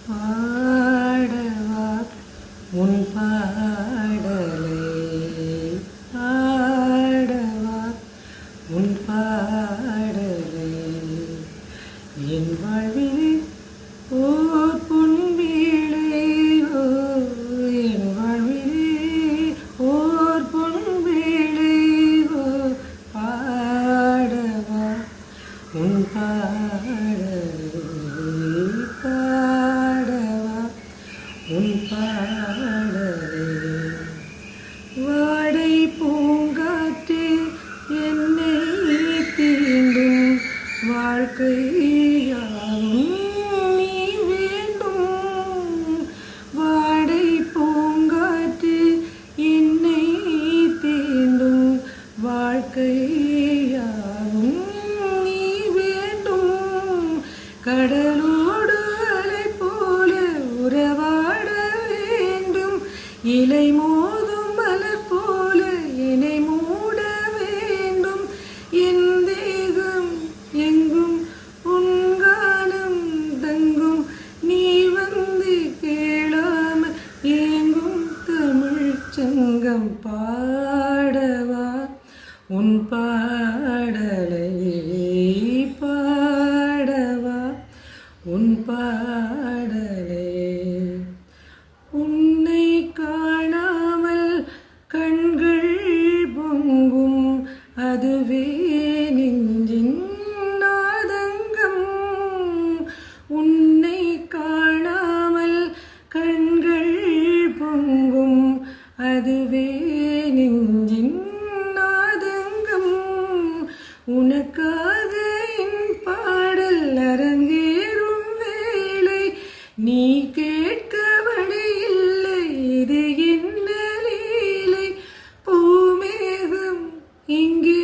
பாடவா உன் பாடலை பாடவா உன் பாடலை என் வாழ்விலே ஓர் பொன்வேளை என் வாழ்விலே ஓர் பொன்வேளை பாடவா உன் பாடலை பாடவா உன் பாடலை வாடை பூங்காற்றே என்னை தீண்டும் வாழ்க்கையாகும் நீ வேண்டும் வாடை பூங்காற்றே என்னை தீண்டும் வாழ்க்கையாகும் நீ வேண்டும் கடலோடு அலை போல உறவாட வேண்டும் இலை மோதும் மலர் போல என்னை மூட வேண்டும் என் தேகம் எங்கும் உன்கானம் தங்கும் நீ வந்து கேளாமல் ஏங்கும் தமிழ் சங்கம் பாடவா உன் பாடலை பாடவா உன் பாடலை உன்னை காணாமல் கண்கள் பொங்கும் அதுவே நெஞ்சின் நாதங்கம் உன்னை காணாமல் கண்கள் பொங்கும் அதுவே நெஞ்சின் நாதங்கம் உனக்காக என் பாடல் அரங்கேறும் வேளை நீ கேட்க வழியில்லை இது என்ன லீலை பூமேகம் இங்கே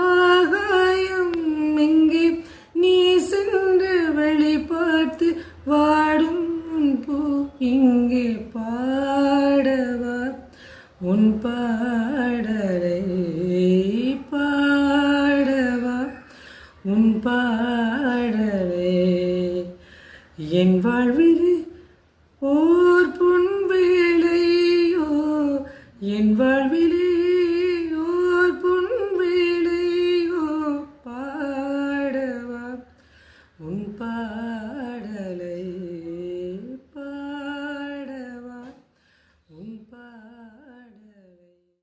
ஆகாயம் எங்கே நீ சென்று வழி பார்த்து வாடும் உன் பூ இங்கே பாடவா உன் பாடலை பாடவா உன் பாடலை என் வாழ்விலே ஓ